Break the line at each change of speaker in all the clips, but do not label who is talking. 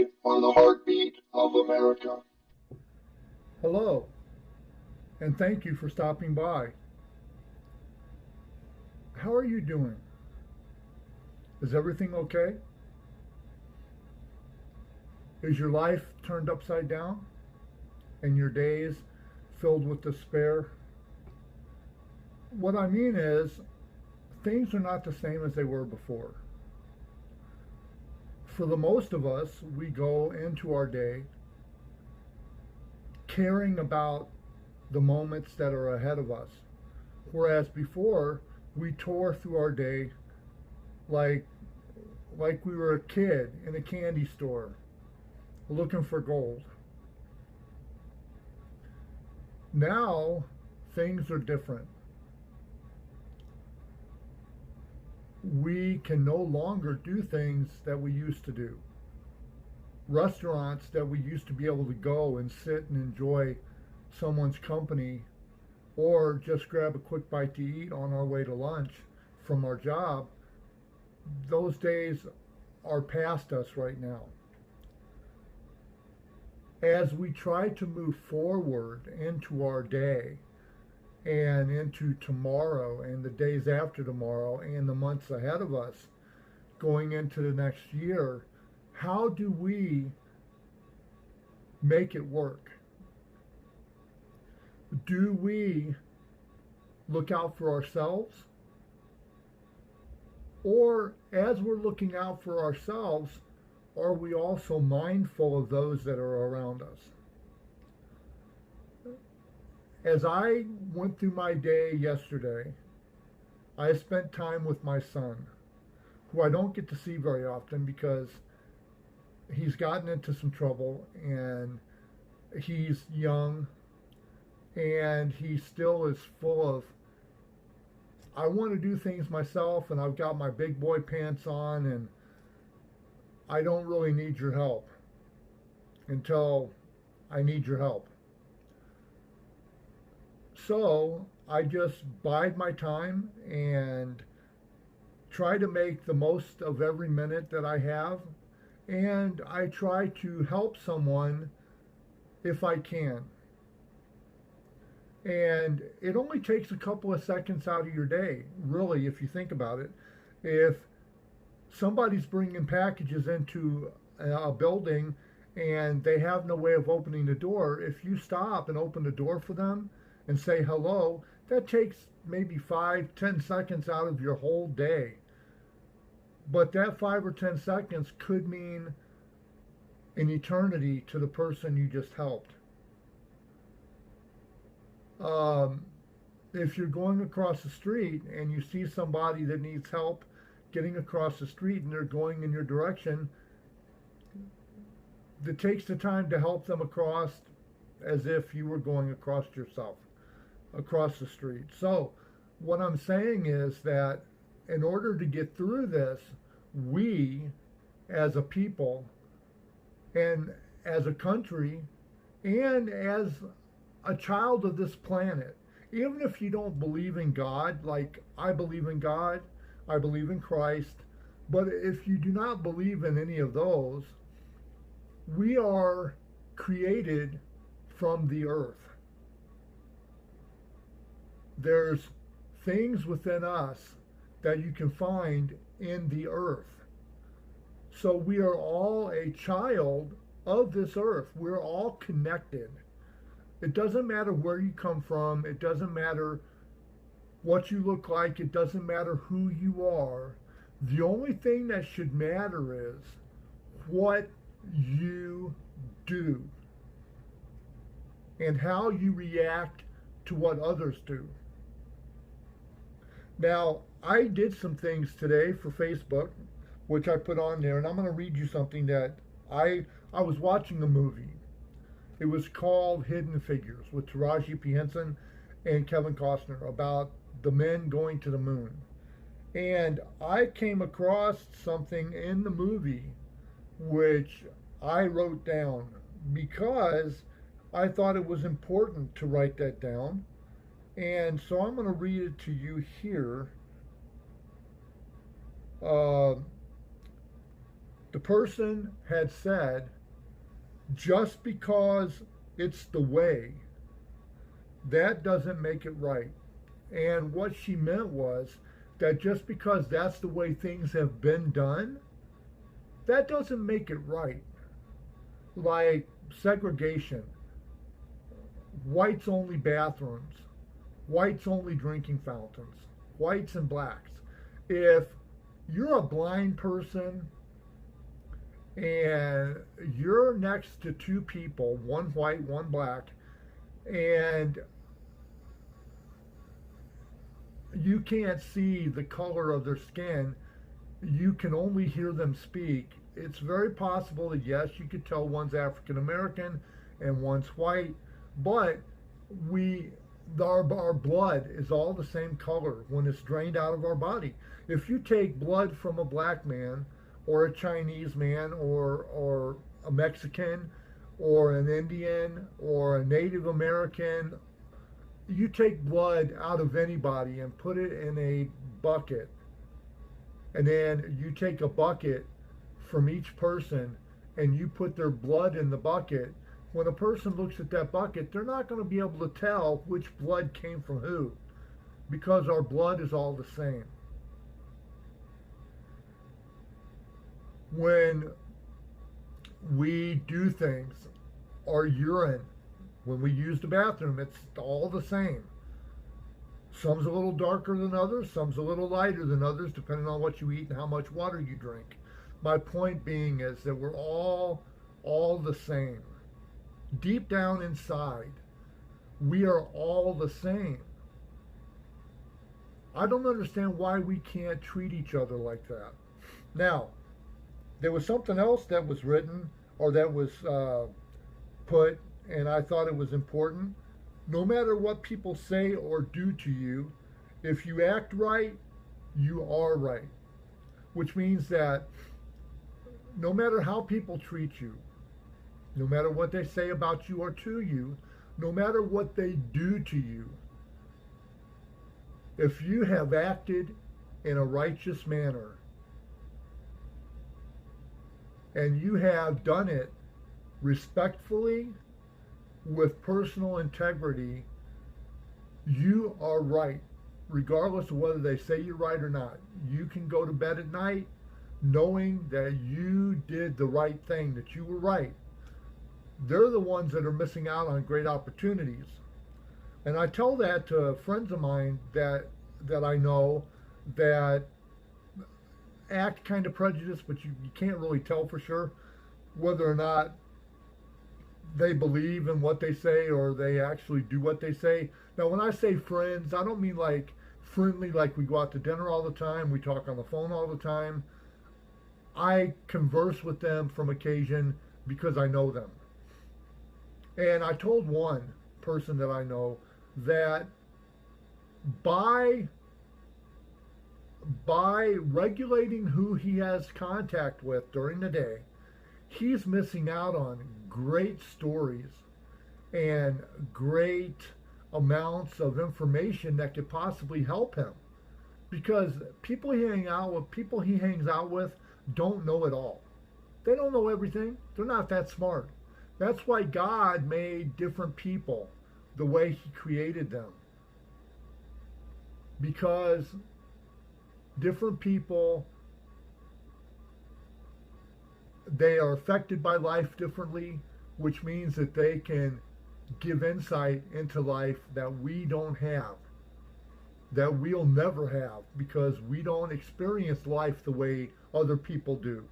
We are the heartbeat of America.
Hello, and thank you for stopping by. How are you doing? Is everything okay? Is your life turned upside down and your days filled with despair? What I mean is, things are not the same as they were before. For the most of us, we go into our day caring about the moments that are ahead of us. Whereas before, we tore through our day like like we were a kid in a candy store looking for gold. Now things are different. We can no longer do things that we used to do. Restaurants that we used to be able to go and sit and enjoy someone's company or just grab a quick bite to eat on our way to lunch from our job, those days are past us right now. As we try to move forward into our day and into tomorrow and the days after tomorrow and the months ahead of us going into the next year, how do we make it work? Do we look out for ourselves? Or as we're looking out for ourselves, are we also mindful of those that are around us? As I went through my day yesterday, I spent time with my son, who I don't get to see very often because he's gotten into some trouble and he's young and he still is full of, I want to do things myself and I've got my big boy pants on and I don't really need your help until I need your help. So I just bide my time and try to make the most of every minute that I have. And I try to help someone if I can. And it only takes a couple of seconds out of your day, really, if you think about it. If somebody's bringing packages into a building and they have no way of opening the door, if you stop and open the door for them and say hello, that takes maybe 5, 10 seconds out of your whole day. But that 5 or 10 seconds could mean an eternity to the person you just helped. Um, if you're going across the street and you see somebody that needs help getting across the street and they're going in your direction, it takes the time to help them across as if you were going across yourself, across the street. So what I'm saying is that in order to get through this, we as a people and as a country and as a child of this planet, even if you don't believe in God, like I believe in God, I believe in Christ, but if you do not believe in any of those, we are created from the earth. There's things within us that you can find in the earth. So we are all a child of this earth. We're all connected. It doesn't matter where you come from. It doesn't matter what you look like. It doesn't matter who you are. The only thing that should matter is what you do and how you react to what others do. Now, I did some things today for Facebook, which I put on there, and I'm going to read you something that I was watching a movie. It was called Hidden Figures with Taraji P. Henson and Kevin Costner about the men going to the moon. And I came across something in the movie which I wrote down because I thought it was important to write that down. And so I'm going to read it to you here. The The person had said, just because it's the way, that doesn't make it right. And what she meant was that just because that's the way things have been done, that doesn't make it right. Like segregation, whites only bathrooms, whites only drinking fountains, whites and blacks. If you're a blind person and you're next to two people, one white, one black, and you can't see the color of their skin, you can only hear them speak. It's very possible that yes, you could tell one's African American and one's white, but we our blood is all the same color when it's drained out of our body. If you take blood from a black man or a Chinese man or a Mexican or an Indian or a Native American, you take blood out of anybody and put it in a bucket, and then you take a bucket from each person and you put their blood in the bucket. When a person looks at that bucket, they're not going to be able to tell which blood came from who, because our blood is all the same. When we do things, our urine, when we use the bathroom, it's all the same. Some's a little darker than others, some's a little lighter than others, depending on what you eat and how much water you drink. My point being is that we're all the same. Deep down inside, we are all the same. I don't understand why we can't treat each other like that. Now, there was something else that was written or that was put, and I thought it was important. No matter what people say or do to you, if you act right, you are right. Which means that no matter how people treat you, no matter what they say about you or to you, no matter what they do to you, if you have acted in a righteous manner and you have done it respectfully, with personal integrity, you are right, regardless of whether they say you're right or not. You can go to bed at night knowing that you did the right thing, that you were right. They're the ones that are missing out on great opportunities. And I tell that to friends of mine that I know that act kind of prejudiced, but you can't really tell for sure whether or not they believe in what they say or they actually do what they say. Now, when I say friends, I don't mean like friendly, like we go out to dinner all the time, we talk on the phone all the time. I converse with them from occasion because I know them. And I told one person that I know that by regulating who he has contact with during the day, he's missing out on great stories and great amounts of information that could possibly help him, because people he hangs out with don't know it all. They don't know everything. They're not that smart. That's why God made different people the way he created them, because different people, they are affected by life differently, which means that they can give insight into life that we don't have, that we'll never have, because we don't experience life the way other people do.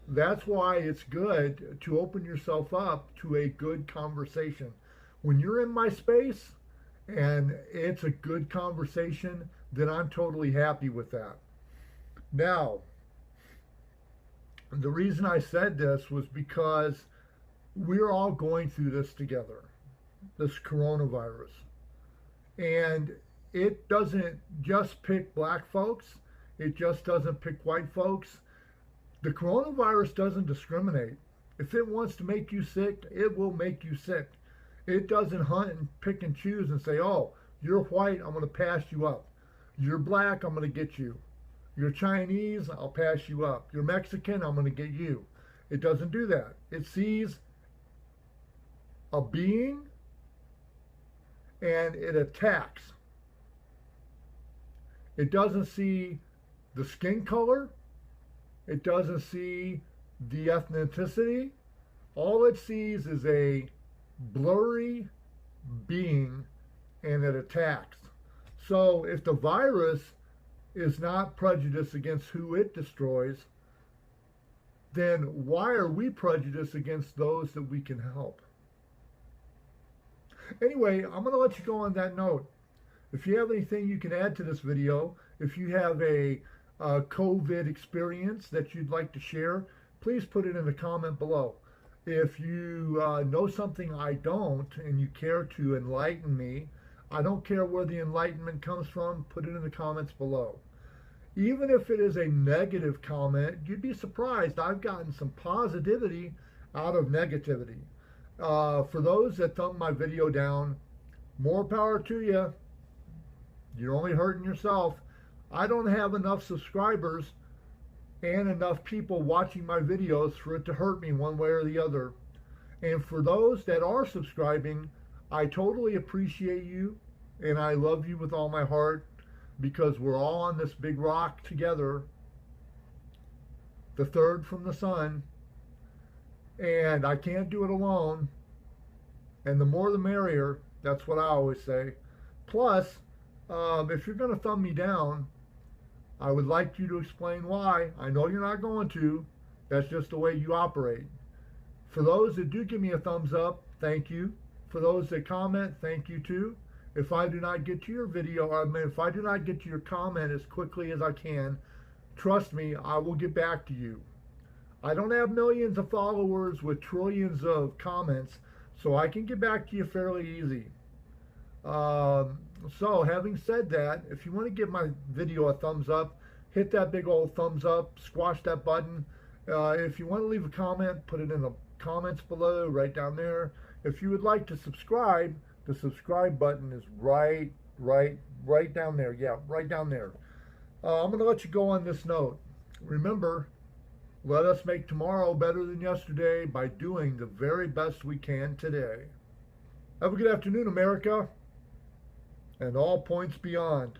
That's why it's good to open yourself up to a good conversation. When you're in my space and it's a good conversation, then I'm totally happy with that. Now, the reason I said this was because we're all going through this together, this coronavirus. And it doesn't just pick black folks. It just doesn't pick white folks. The coronavirus doesn't discriminate. If it wants to make you sick, it will make you sick. It doesn't hunt and pick and choose and say, oh, you're white, I'm going to pass you up. You're black, I'm going to get you. You're Chinese, I'll pass you up. You're Mexican, I'm going to get you. It doesn't do that. It sees a being and it attacks. It doesn't see the skin color. It doesn't see the ethnicity. All it sees is a blurry being and it attacks. So if the virus is not prejudiced against who it destroys, then why are we prejudiced against those that we can help? Anyway, I'm going to let you go on that note. If you have anything you can add to this video, if you have a COVID experience that you'd like to share, please put it in the comment below. If you know something I don't and you care to enlighten me, I don't care where the enlightenment comes from, put it in the comments below. Even if it is a negative comment, you'd be surprised. I've gotten some positivity out of negativity. For those that thumb my video down, more power to you. You're only hurting yourself. I don't have enough subscribers and enough people watching my videos for it to hurt me one way or the other. And for those that are subscribing, I totally appreciate you and I love you with all my heart, because we're all on this big rock together, the third from the sun, and I can't do it alone. And the more the merrier, that's what I always say. Plus, if you're going to thumb me down, I would like you to explain why. I know you're not going to. That's just the way you operate. For those that do give me a thumbs up, thank you. For those that comment, thank you too. If I do not get to your video, if I do not get to your comment as quickly as I can, trust me, I will get back to you. I don't have millions of followers with trillions of comments, so I can get back to you fairly easy. So having said that, if you want to give my video a thumbs up, hit that big old thumbs up, squash that button. If you want to leave a comment, put it in the comments below, right down there. If you would like to subscribe, the subscribe button is right down there. Yeah, right down there. I'm going to let you go on this note. Remember, let us make tomorrow better than yesterday by doing the very best we can today. Have a good afternoon, America, and all points beyond.